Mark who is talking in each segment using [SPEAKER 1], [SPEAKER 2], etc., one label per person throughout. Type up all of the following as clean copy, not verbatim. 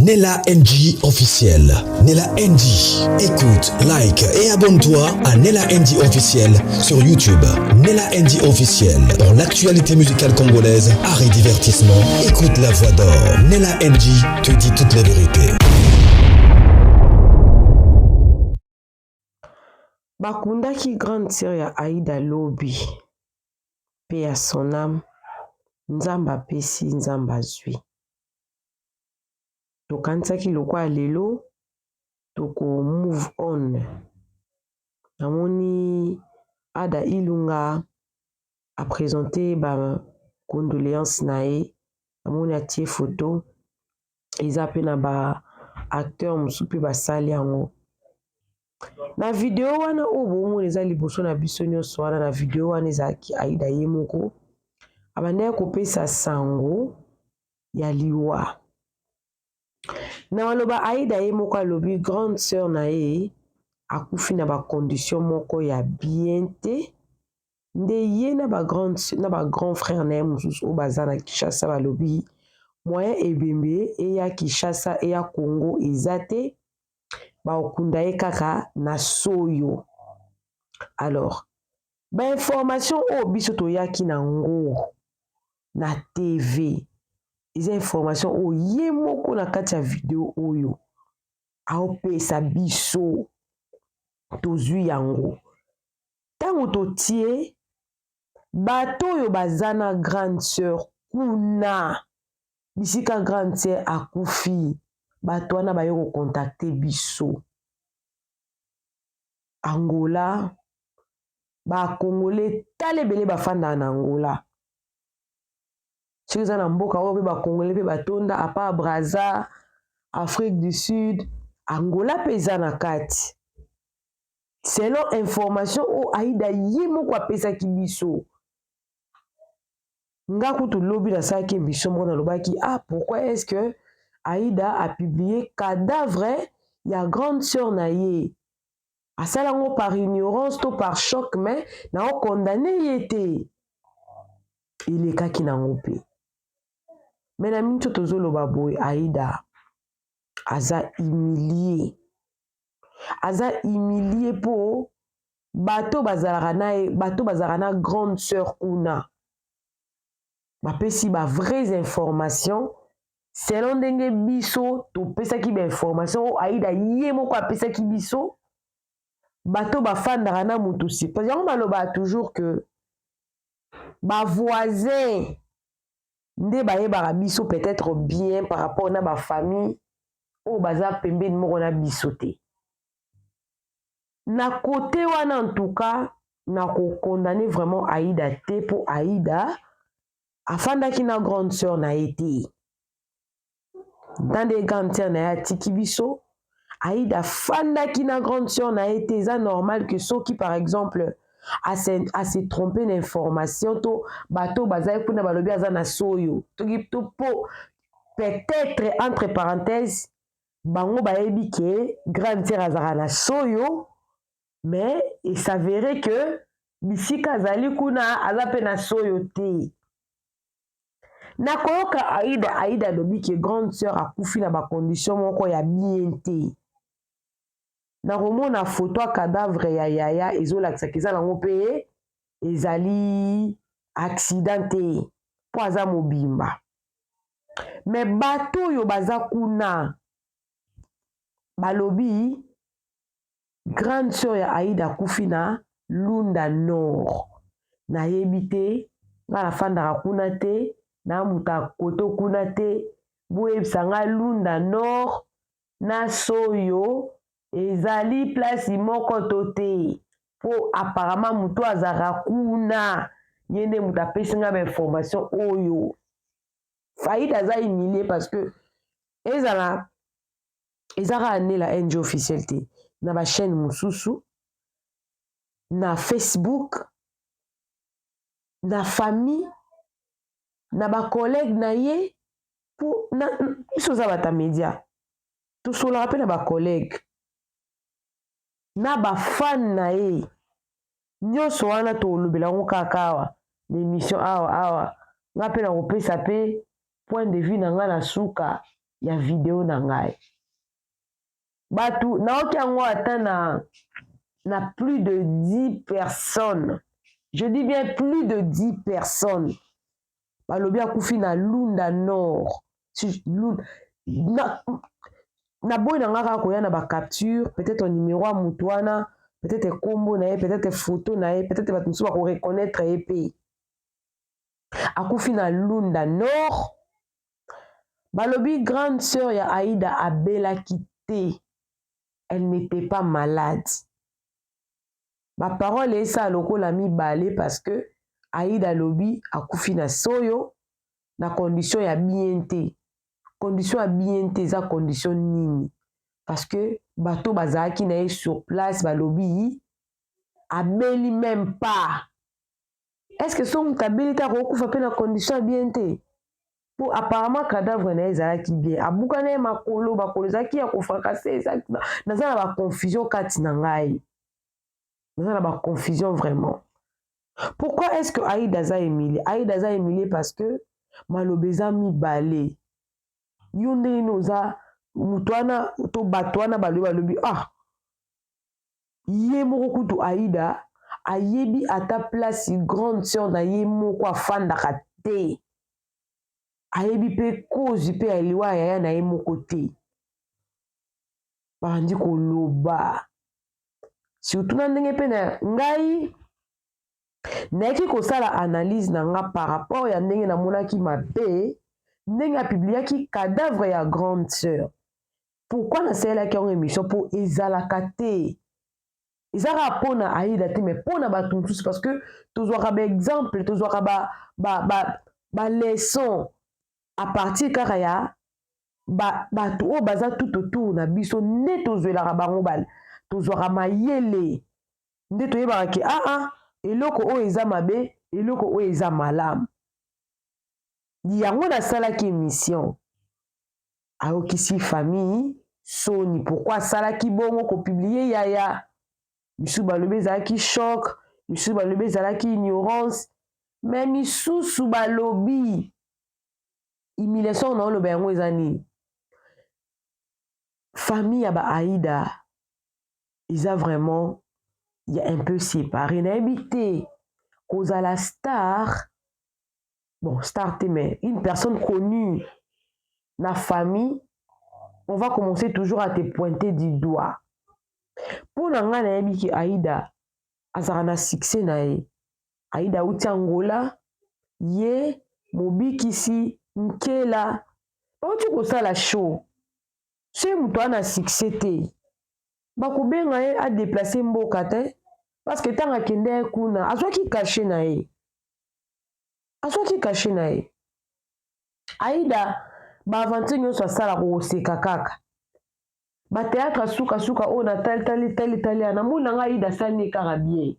[SPEAKER 1] Nella NG officiel. Nella NG. Écoute, like et abonne-toi à Nella NG officiel sur YouTube. Nella NG officiel. Pour l'actualité musicale congolaise, art et divertissement, écoute la voix d'or. Nella NG te dit toutes les vérités.
[SPEAKER 2] Bakundaki grande sœur ya Aïda Lobi. Paix à son âme. Nzamba pesi, nzamba zwi. Tokanisaki lokwa lelo, toko move on. Namoni Ada Ilunga a présenté ba condoléances nae. Namoni atie photo. Eza pe na ba acteur musupe basali yango. Na video wana obo eza liboso na biso nyonso wana na video wana ezaki Aïda ye moko. Abandaki kopesa sango ya liwa. Na maloba Aïda ye moko alobi grande sœur na ye akufi na ba condition moko ya bien te. Nde ye na ba grand frère na ye mususu o baza na Kinshasa balobi moyen ebembe eya Kinshasa eya Congo ezate ba okunda ye kaka na soyo. Alors ba information o biso toyaki na ngo na TV. Eza information o ye moko na kati ya video oyo aopesa biso tozwi yango. Tango totie bato oyo baza na grande sœur kuna bisika grande sœur akufi bato wana baye kokontakte biso. Angola ba Congolais talebele bafanda na Angola. Soki na mboka oyo pe ba Congolais pe batonda à part Brazza, Afrique du Sud, Angola pe eza na kati. Selon information o Aïda ye moko apesaki biso. Nga kutu lobi na saki biso moko na lobaki pourquoi est-ce que Aïda a publié cadavre ya grande sœur na ye. Asalango par ignorance to par choc mais na o condamné yete. Il est kaki na ngope. Mais na minto tozoloba boy Aïda aza humilié. Aza humilié po bato bazalaka na grande sœur kuna. Bapesi ba vraies informations selon ndenge biso topesaki ba information o Aïda ye moko apesaki biso bato bafandaka na mutu si. Parce que baloba toujours que ba voisin nde bayebaka biso peut-être bien par rapport na ba famille o baza pembeni moko na biso te. Na côté wana en tout cas na ko condamner vraiment Aïda te pour Aïda afandaki na grande sœur na été. Dans des grandes sœurs na tiki biso Aïda fandaki na grande sœur na été. C'est normal que ceux qui par exemple a se tromper d'information to bato bazai kuna balobi aza na soyo to po peut-être entre parenthèses bango bayebi ke grande sœur azara na soyo mais il s'avérait que bisika azali kuna aza pe na soyo te. Na koyoka Aïda lobi ke grande sœur akufi na ba condition moko ya bien te. Na komona photo ya cadavre ya yaya ezolakisa eza nango pe ezali accident te po aza mobimba. Mais bato oyo baza kuna balobi grande sœur ya Aïda akufi na Lunda Nord. Nayebi te nga nafandaka kuna te na muta koto kuna te boyebisa nga Lunda Nord na soyo ezali place moko to te po apparemment muto azaka kuna yende muta apesi nga ba information oyo. Aïda aza humilié parce que ezaka Nella NG officiel te na ba chaîne mususu na Facebook na famille na ba collègue na ye pour na biso za bata media to sola pe na ba collègue na ba fan na ye nyonso wana to lobela ngo kaka awa l'émission awa nga pe na kopesa pe point de vue na nga na suka ya video na ngai bato naoki yango ata na plus de 10 personnes. Je dis bien plus de 10 personnes. Balobi akufi na Lunda Nord. Na boy na ngaka koya na ba capture, peut-être numéro a mutwana, peut-être combo na ye, peut-être photo na ye, peut-être bato musu ba ko reconnaître EP. Akufi na Lunda Nord. Balobi grande sœur ya Aïda abelaki te. Elle n'était pas malade. Ma parole est ça lokola mibale parce que Aïda lobi akufi na soyo na condition ya bien te. Condition ya bien te za condition nini? Parce que bato bazaki na ye sur place balobi abeli même pas. Est-ce que son tabeli ta kokufa pe na condition ya bien te? Pour apparemment cadavre na ezalaki bien. Abuka na makolo bakolo zaki ya kofrakase ezaki naza na ba confusion kati na ngai. Naza na ba confusion vraiment. Pourquoi est-ce que Aïda za humilié? Aïda za humilié parce que malobeza mibale. Yonde inoza mutwana to batwana balobi ye moko kutu Aïda ayebi ata place grande sœur na ye moko afandaka te. Ayebi pe cause pe aliwa yaya na ye moko te. Bandi koloba. Surtout na ndenge pe na ngai naeki kosala analyse na nga par rapport ya ndenge na monaki mabe ndenge apubliaki cadavre ya grande sœur. Pourquoi nasalelaki yango émission po ezalaka te? Ezalaka mpona Aïda te mais mpona bato mosusu parce que tozwaka baexemple tozwaka baleson à partir kaka ya bato oyo baza tout autour na biso nde tozwelaka bango tozwaka mayele nde toyebaka ke eloko oyo eza mabe eloko oyo eza malamu. Yango nasalaki émission ayokisi famille soni pourquoi asalaki bongo kopublie yaya misusu balobi ezalaki choc misusu balobi ezalaki ignorance mais misusu balobi humiliation na oloba yango eza nini? Famille ya ba Aïda eza vraiment il y a un peu séparé nayebi te kozala star bon star te mais une personne connue na famille on va commencer toujours à te pointer du doigt. Pour nga nayebi ki Aïda azala na succès na ye. Aïda uti Angola ye mobikisi nkela bauti kosala show soki moto ana succès te bakobenga ye adeplace mboka te parce que ntango akende ye kuna azwaki kashe na ye Aïda baaventure nyonso asalaka koseka kaka bateatre suka oyo na tali na moni nanga Aïda asali kaka bien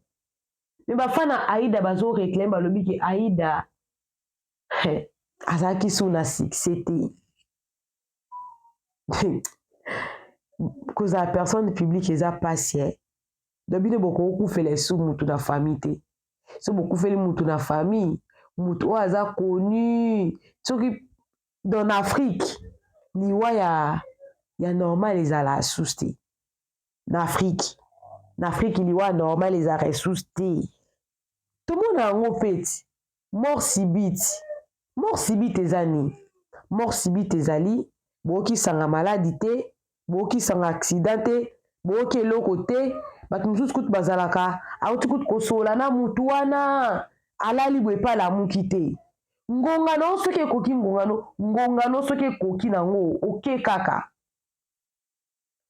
[SPEAKER 2] me bafana Aïda bazoreclame balobi ke Aïda azalaki su na succès te. Kozala personne publique eza pasi donc bino bokokufela esu mutu na famille te so bokufeli mutu na famille mutu oyo aza connu soki dans Afrique liwa ya normal ezala asusu te na Afrique liwa normal ezala asusu te tomona yango peti mort subite eza nini? Mort subite ezali bookisanga maladi te bookisanga accident te booki eloko te bato mosusu kutu bazalaka auti kutu kosola na mutu wana alali boye epai alamuki te ngongano soki ekoki ngongano soki ekoki nango oke kaka.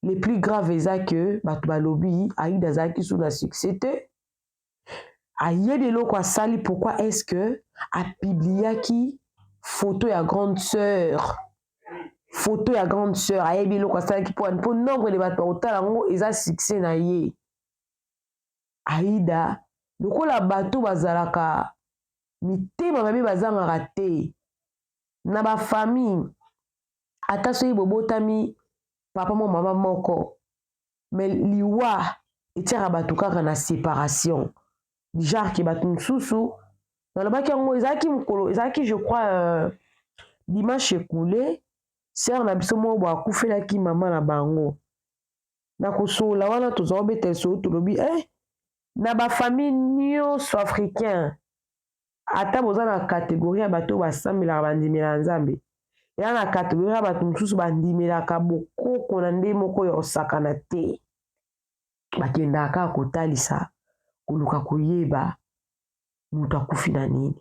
[SPEAKER 2] Le plus grave eza que bato balobi Aïda azalaki su na succès te ayebi eloko asali pourquoi est-ce que apubliaki photo ya grande sœur ayebi eloko asalaki mpo nombre de bato bakotala yango eza succès na ye. Aïda lokola bato bazalaka mitema mabe bazangaka te na bafamille ata soki bobotami papa mo mama moko mais liwa etiaka bato kaka na séparation genre ke bato mosusu nalobaki yango ezalaki mokolo ezalaki je crois dimanche écoulé sœur na biso moko akufelaki mama na bango na kosola wana tozwa kobeta so tolobi na bafamille nyonso africain ata boza na kategorie ya bato basambelaka bandimelaka nzambe eza na kategorie ya bato mosusu bandimelaka bokoko na nde moko oyo osakana te bakendaka kaka kotalisa koluka koyeba moto akufi na nini.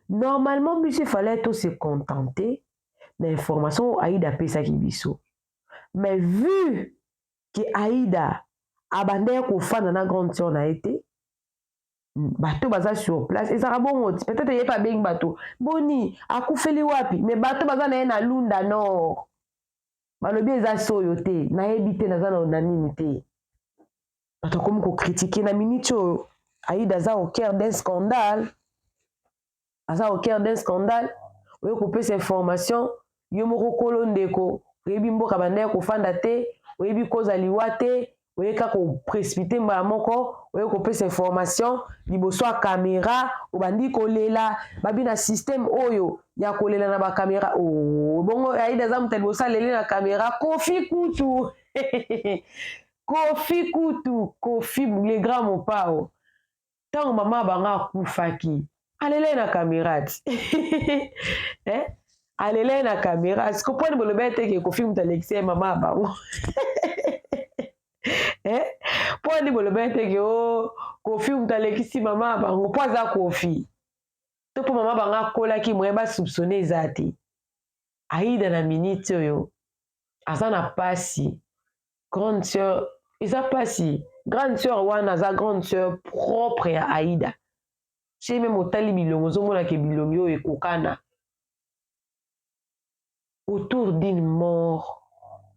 [SPEAKER 2] Normalement biso fallait to se contenter na information Aïda apesaki biso, mais vu que Aïda abandaki kofanda na grande sœur na ye te bato baza sur place ezaka bongo peut-être ye pa bengi bato boni akufeli wapi, mais bato baza na ye na Lunda Nord balobi eza soyo te nayebi te naza na nini te bato akomi kokritike na minute oyo Aïda aza au cœur d'un scandale, aza au cœur d'un scandale oyo kopesa information yo moko kolo ndeko oyebi mboka bandaki kofanda te oyebi koza liwa te oyeka koprécipité mbala moko oyo kopesa information liboso ya caméra obandi kolela babi na système oyo ya kolela na bacaméra bongo Aïda aza moto liboso aleli na caméra Kofi Kutu Kofi Kutu Kofi le grand mopao ntango mama banga akufaki alele na caméra ti alele na caméra sikoponi bolobi ete ke Kofi moto alekisi mama bango poni bolobi ete ke Kofi moto alekisi mama bango po aza Kofi to po mama bango akolaki moye basoupçonne eza te. Aïda na minute oyo aza na pasi grande sœur eza pasi grande sœur wana aza grande sœur propre ya Aïda chez même otali bilongo ozomona ke bilongo oyo ekokana. Autour d'une mort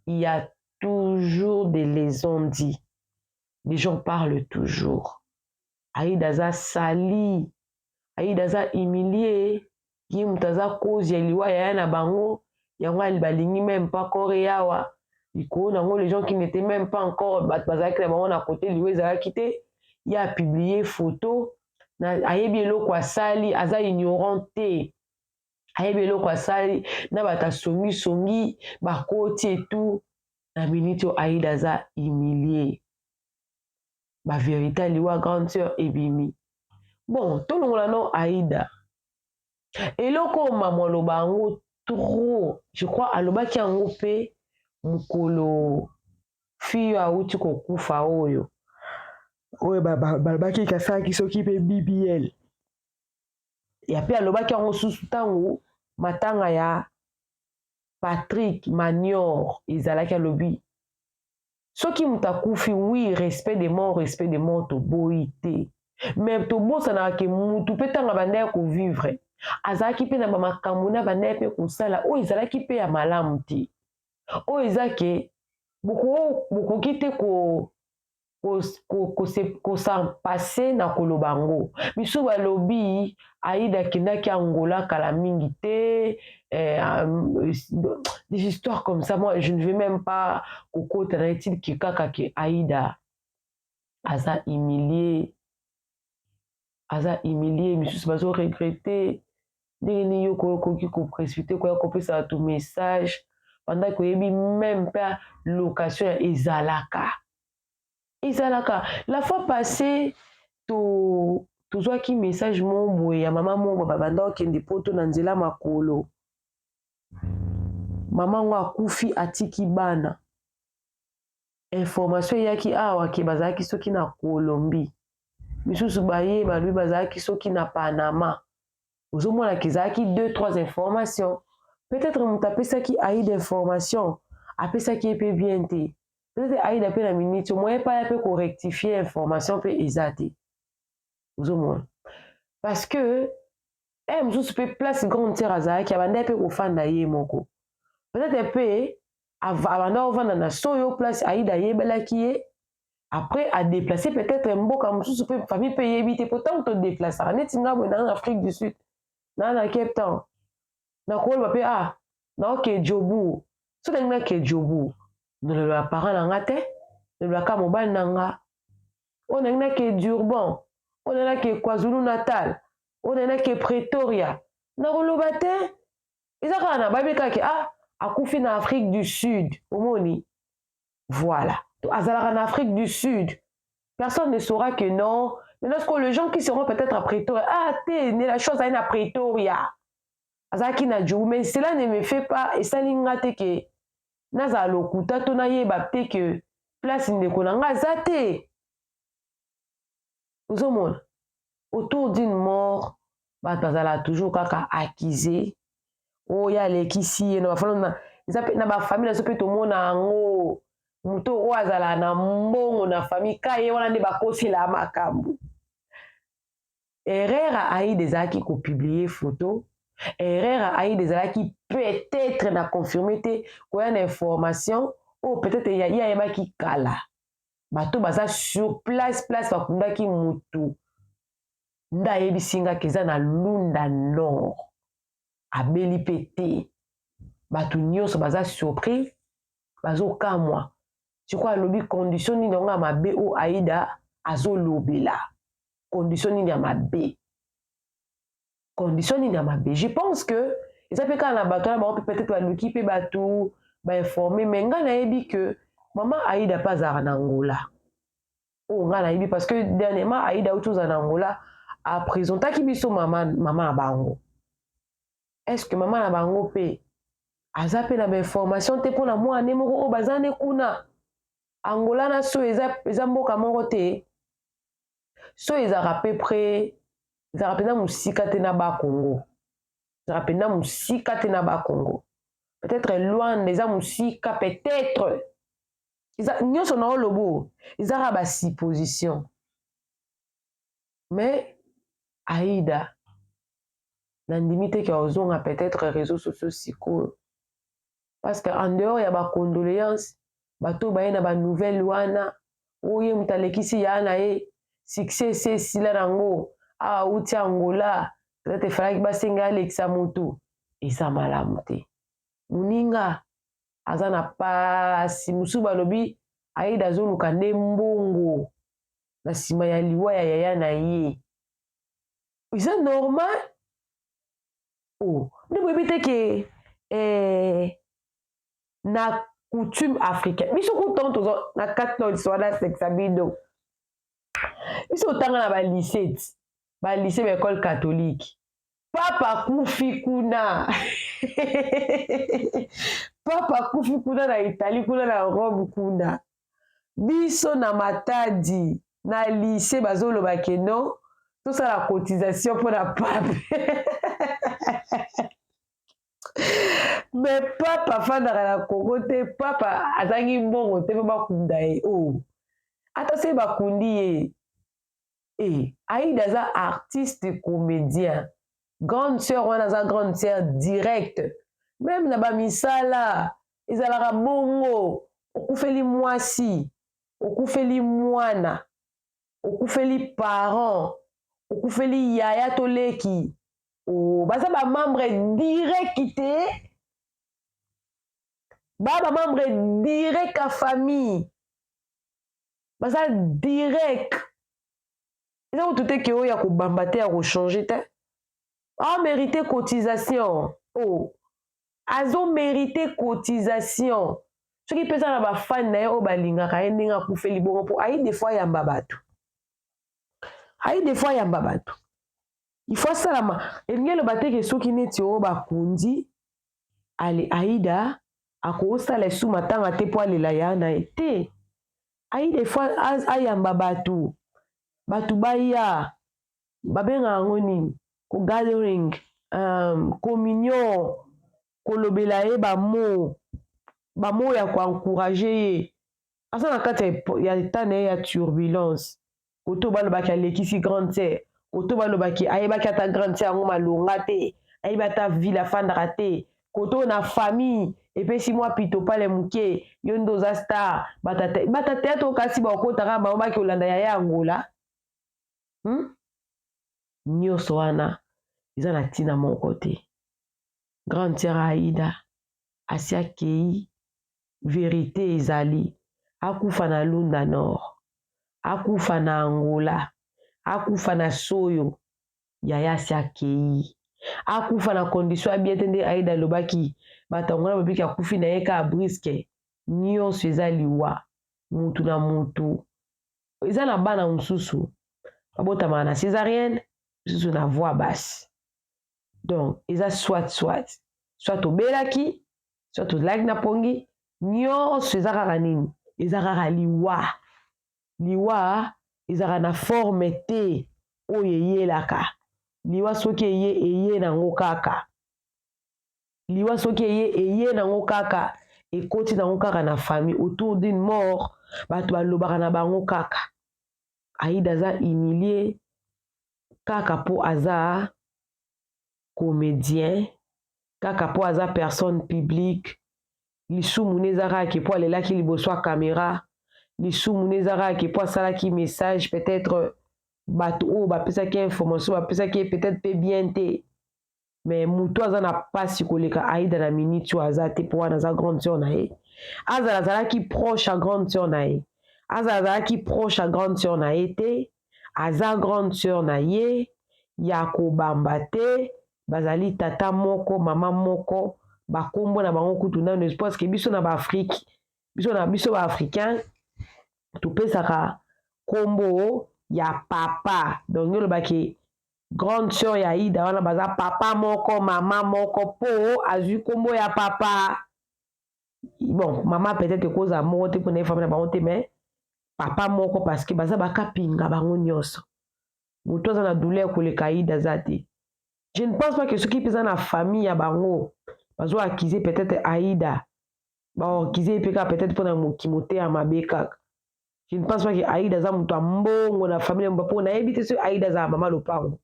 [SPEAKER 2] il y a toujours des lésions dites, les gens parlent toujours. Aïda aza sali, Aïda aza humilié, ye moto aza cause ya liwa ya na bango yango balingi même pas kore yawa likolo nango les gens qui n'étaient même pas encore bazalaki na bango na côté liwa ezalaki te ye a publié photo ayebi eloko asali aza ignorant te ayebi eloko asali na bato asongisongi bakoti etu na minute oyo Aïda aza humilié bavérité aliwa grande sœur ebimi. Bon tolongola no Aïda eloko oyo mama aloba yango trop je crois alobaki yango mpe mokolo fille oyo awuti kokufa oyo balobaki kasalaki soki mpe BBL ya mpe alobaki yango susu ntango matanga ya Patrick Manior ezalaki alobi soki moto akufi oui respect des morts toboyi te mais tobosanaka ke mutu mpe ntango bandaki kovivre azalaki mpe na bamakambo na bandaki mpe kosala oyo ezalaki mpe ya malamu te oyo eza ke bokoki te kosampase na koloba ngo biso balobi Aïda akendaki Angola kala mingi te des histoires comme ça moi je ne vais même pas kokota na etili ke kaka ke Aïda aza humilié misusu bazo regrette ndenge nini yo koyokoki koprécipité koya kopesa bato message pendant koyebi même mpe location ya ezalaka la fois passée tozwaki message moko boye ya mama moko babanda okende poto na nzela makolo mama ngo akufi atiki bana information eyaki awa ke bazalaki soki na Colombie misusu baye balobi bazalaki soki na Panama ozomona ke ezalaki 2-3 informations peut-être moto apesaki Aïda information apesaki ye mpe bien te peut-être Aïda mpe na minute moye pa ya mpe korectifier information mpe eza te ozomona parce que mosusu mpe place grande sœur azalaki abandaki mpe kofanda ye moko peut-être mpe abanda kovanda na soyo place Aïda ayebelaki ye après a déplacé peut-être mboka mosusu mpe famille mpe yebi te pourtant todéplasaka neti nga boye na Afrique du Sud na Cape Town nakoloba mpe naoke Jobu so ndenge nake Jobu noloba parent na nga te nolobaka mobali na nga oyo ndenge nake Durban oyo ndenge nake KwaZulu Natal oyo ndenge nake Pretoria nakoloba te ezaka na babika ke akufi na Afrique du Sud omoni voilà azalaka na Afrique du Sud personne ne saura que non mais lorsque les gens qui seront peut-être à Pretoria la chose est à Pretoria azalaki na jour mais cela ne me fait pas esalinga te ke nazala lokuta to nayeba te ke place ndeko na nga aza te ozomona autour d'une mort bato bazala toujours kaka accusé oyo alekisi ye na bafamille naso mpe tomona yango moto oyo azala na mbongo na famille ka ye wana nde bakosela makambo erreur aide ezalaki kopublie photo erreur aide ezalaki peut-être na confirme te koya na information oyo peut-être ye ayebaki kala bato baza sur place bakundaki motu nde ayebisi nga ke eza na Lunda Nord abeli mpe te bato nyonso baza surpris bazokamwa siko alobi condition nini yango ya mabe oyo Aïda azolobela condition nini ya mabe je pense que eza mpe kaka na bato wana bango mpe peut-être baluki mpe bato bainforme mais ngai nayebi que mama Aïda mpe azalaka na Angola oyo ngai nayebi parce que dernièrement Aïda outi ozala na Angola apresontaki biso mama na bango est-ce que mama na bango mpe aza mpe na bainformation te mpona mwana ne moko oyo baza ne kuna Angola na so eza mboka moko te so ezalaka peu près ezalaka mpenza mosika te na bakongo peut-être Luanda eza mosika peut-être nyonso na olobo ezalaka basupposition mais Aïda nandimi te ke ozonga peut-être réseaux sociaux sikoyo parce que en dehors ya bacondoléance bato baye na banouvelle wana oye moto alekisi ya na ye succès esila nango auti Angola peut-être efalaki basenga alekisa motu eza malamu te moninga aza na pasi mosusu balobi Aïda azoluka nde mbongo na nsima ya liwa ya yaya na ye eza normal nde boyebi te ke na coutume africaine biso kutango toza na kati na liso wana sexa bido biso otanga na balycée baécole catholique papa akufi kuna na Italie kuna na Rome kuna biso na Matadi na lycée bazoloba ke non tosala cotisation mpona pape mais papa afandaka na Congo te papa azangi mbongo te mpe bakunda ye ata se bakundi ye Aïda aza artiste comédien grande sœur wana aza grande sœur directe même na bamisala ezalaka bongo okufeli mwasi okufeli mwana okufeli parent okufeli yaya toleki baza bamembre direct te bamembre direct ya famille baza direct eza kutu te ke oyo ya kobamba te ya kochange te amérite cotisation azomérite cotisation soki mpe eza na bafani na ye oyo balingaka ye ndenge akufeli bongo mpo ayi des fois ayamba bato il faut asalama elingi eloba te ke soki neti oyo bakundi Aïda akosala esuma ntanga te mpo alela ya na ye te ayi des fois ayamba bato baya babengaka yango nini gathering communion kolobela ye bamo ya koencourage ye aza na kati ya etat na ye ya turbulence koto balobaki alekisi grande sœur koto balobaki ayebaki ata grande sœur yango malonga te ayebi ata ville afandaka te koto na famille epesi mwa pito pale moke yo nde oza star batate to kasi bakotaka bango baki olanda yaya Angola nyonso wana eza na ntina moko te grande sœur Aïda asi akei vérité ezali akufa na Lunda Nord akufa na Angola akufa na soyo yaya asi akei akufa na condition bien tende Aïda lobaki batangona babiki akufi na ye ka briske nyonso eza liwa mutu na mutu eza na bana mosusu babotamaka na césarienne mosusu na voix basse donc eza soit obelaki soit ozalaki na pongi nyonso eza kaka nini eza kaka liwa ezalaka na forme te oyo eyelaka liwa soki eye nango kaka liwa soki eye nango kaka ekoti nango kaka na famille autour d'une mort bato balobaka na bango kaka Aïda aza humilie kaka po aza comédien kaka po aza personne publique lisumu neza kaka po alelaki liboso ya caméra lisumu neza kaka po asalaki message peut-être bato oyo bapesaki information bapesaki peut-être mpe bien te mais mutu aza na pasi koleka Aïda na minute oyo aza te po wana aza grande sœur na ye azalaki proche ya grande sœur na ye azalaki proche ya grande sœur na ye te aza grande sœur na ye ya kobamba te bazali tata moko mama moko bakombo na bango kutu nano parce que biso na baafrike biso baafricain topesaka kombo ya papa donc olobaki grande sœur ya Aïda wana baza papa moko mama moko po azwi kombo ya papa bon mama peut-être koza moko te mpona efami na bango te mais papa moko parce que baza bakapinga bango nyonso moto aza na douleur koleka Aïda aza te je ne pense pas que soki mpenza na famille ya bango bazoakize peut-être Aïda baokize mpe kaka peut-être mpona mokimo te ya mabe kaka je ne pense pas que Aïda aza moto ya mbongo na famille ya mpo nayebi te soki Aïda aza mama lopango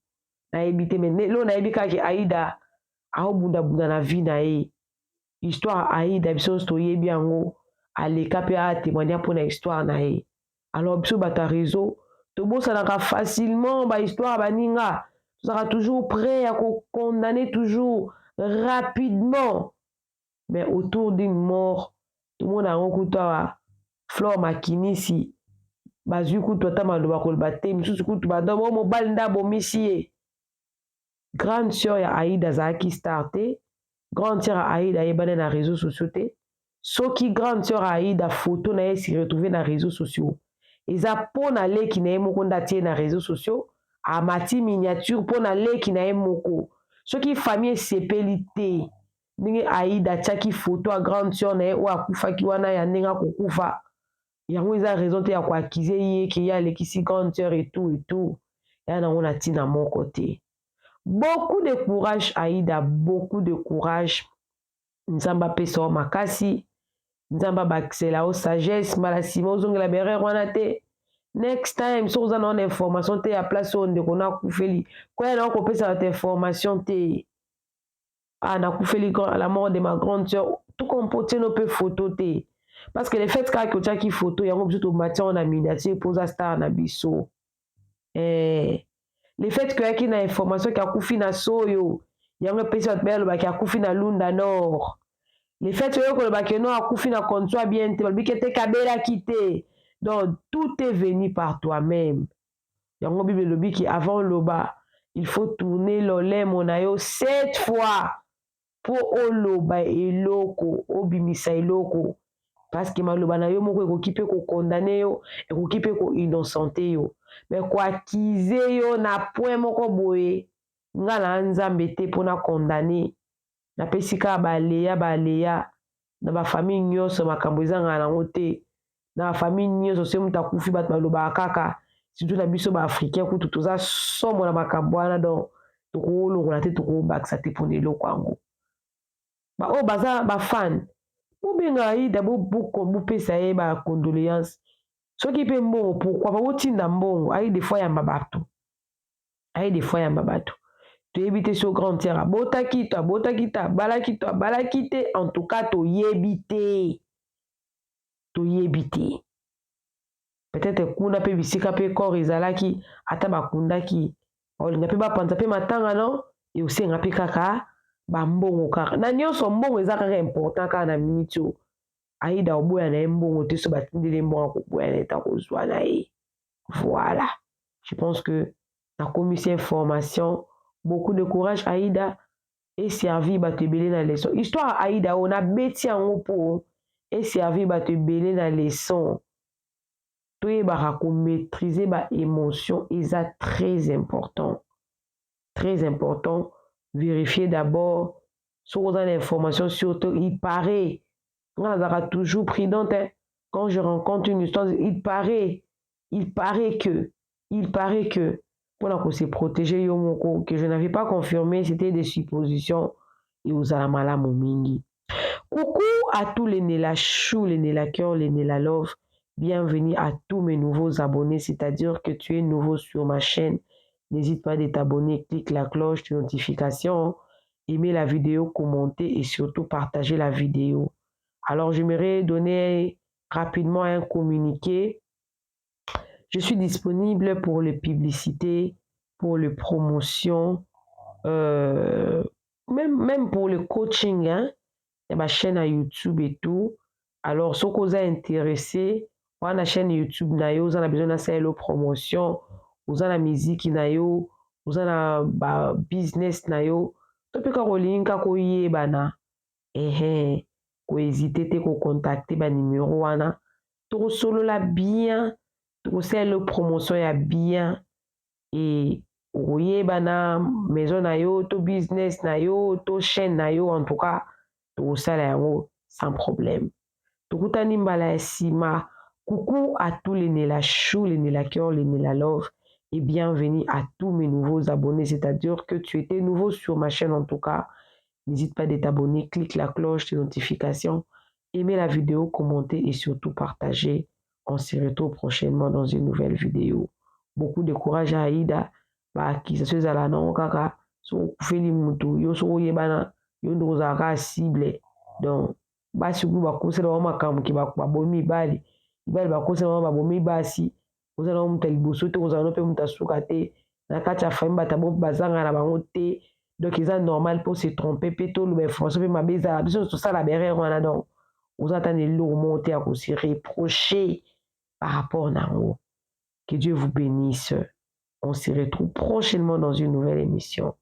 [SPEAKER 2] nayebi te mais lelo nayebi kaka ke Aïda aobundabunda na vie na ye histoire Aïda biso nyonso toyebi yango aleka mpe atémoigner mpona histoire na ye alors biso bato ya réseau tobosanaka facilement bahistoire baninga tozalaka toujours prêt ya kokondamner toujours rapidement mais autour d'une mort tomona yango kutu awa Flore Makinisi bazwi kutu ata maloba koloba te misusu kutu badomo mobali nde abomisi ye grande sœur ya Aïda azalaki star te grande sœur ya Aïda ayebana na réseaux sociaux te soki grande sœur ya Aïda photo na ye si retrouvé na réseaux sociaux eza mpo na leki na ye moko nde atie na réseaux sociaux amati miniature mpo na leki na ye moko soki famille esepeli te ndenge Aïda atiaki photo ya grande sœur na ye oyo akufaki wana ya ndenge akokufa yango eza raison te ya koakize ye ke ye alekisi grande sœur etout ya nango na ntina moko te. Beaucoup de courage Aïda, beaucoup de courage. Nzambe apesa yo makasi, nzambe abakisela yo sagesse, mbala nsima ozongela berere wana te. Next time soki oza na information te ya place oyo ndeko na akufeli koya na okopesa bato information te. Ah, nakufeli la mort de ma grande sœur, tout comporte no pe photo te. Parce que le fait kaka ke otiaki photo yango biso tomatia na miniature epoza star na biso. Le fait que yaki na information ki akufi na soyo yango epesi bato bayalobaki akufi na Lunda Nord. Le fait que kolobaki no akufi na Kontoa bien te balobiki ete kabelaki te. Donc tout est venu par toi-même. Yango Bible elobi ki avant loba il faut tourner l'olemo na yo 7 fois pour oloba eloko obimisa eloko parce que maloba na yo moko ekoki pe ko condamner yo ekoki pe ko innocenter yo mais ko accuser yo na point moko boye nga na nzambe te pona condamner na pesika baleya na ba famille nyonso makambo ezanga nango te na famille nyonso se muta kufi bato baloba kaka surtout na biso ba africain kutu toza somo na makambo wana donc tokolongola te tokobakisa te pona eloko yango ba oyo baza bafan bobenga Aïda bopesa ye bacondoléance soki mpe mbongo pourquoi bakotinda mbongo ayi des fois yamba bato toyebi te so grande sœur abotaki to abalaki te en tout cas toyebi te peut-être kuna mpe bisika mpe corps ezalaki ata bakundaki olinga mpe bapanza mpe matanga non eosenga mpe kaka bambongo kaka na nyonso mbongo eza kaka important kaka na miniti oyo Aïda oboya na ye mbongo te so batindeli mbongo akoboya na ye ta kozwa na ye voilà je pense que nakomisi information beaucoup de courage Aïda et servi ba te belé na leçon. Histoire Aïda on a bêti en pour et servi ba te belé na leçon. Toi ba maîtriser ba émotion et ça très important. Très important. Vérifier d'abord sur l'information surtout il paraît. On a toujours prudente. Hein? Quand je rencontre une histoire, il paraît que pour se protéger que je n'avais pas confirmé, c'était des suppositions et aux alamala momingi. Coucou à tous les Nela Chou, les Nela Cœur, les Nela Love. Bienvenue à tous mes nouveaux abonnés, c'est-à-dire que tu es nouveau sur ma chaîne. N'hésite pas à t'abonner, clique la cloche de notification, aimer la vidéo, commenter et surtout partager la vidéo. Alors, j'aimerais donner rapidement un communiqué. Je suis disponible pour les publicités, pour les promotions, même pour le coaching. Hein? Il y a ma chaîne à YouTube et tout. Alors, ce que vous êtes intéressé, on a la chaîne YouTube, vous avez besoin de faire la promotion, vous avez la musique, vous avez la business, vous avez ko hésiter te ko contacter ba numéro wana to solo la bien to faire le promotion ya bien et oye bana maison na yo to business na yo to chaîne na yo en tout cas to sala yango sans problème to kutani mbala ya sima. Coucou à tous les Nela Chou, les Nela Cœur, les Nela Love et bienvenue à tous mes nouveaux abonnés, c'est-à-dire que tu étais nouveau sur ma chaîne en tout cas. N'hésite pas à t'abonner, clique la cloche de notification, aimez la vidéo, commentez et surtout partagez. On se retrouve prochainement dans une nouvelle vidéo. Beaucoup de courage à Aïda, qui se fait à la non kaka, so feli mutu, yo so yebana, yo ndozaka cible. Donc, si vous avez un peu qui va bomi bali, bali ba conseiller ba bomi basi, vous allez monter le bosso, vous allez pas monter soukate, na kacha femme batabo bazanga na bangote. Donc, c'est normal pour se tromper. Plutôt, le français, ma bizarre. Tout ça, la berre, on a donc. Vous entendez l'eau monter à se reprocher par rapport à nous. Que Dieu vous bénisse. On se retrouve prochainement dans une nouvelle émission.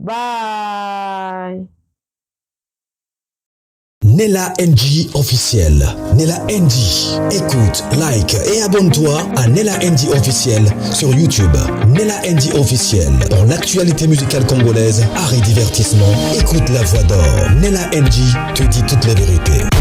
[SPEAKER 2] Bye!
[SPEAKER 1] Nela NG officiel. Nela NG. Écoute, like et abonne-toi à Nela NG officiel sur YouTube. Nela NG officiel. Pour l'actualité musicale congolaise, art et divertissement, écoute la voix d'or. Nela NG te dit toutes les vérités.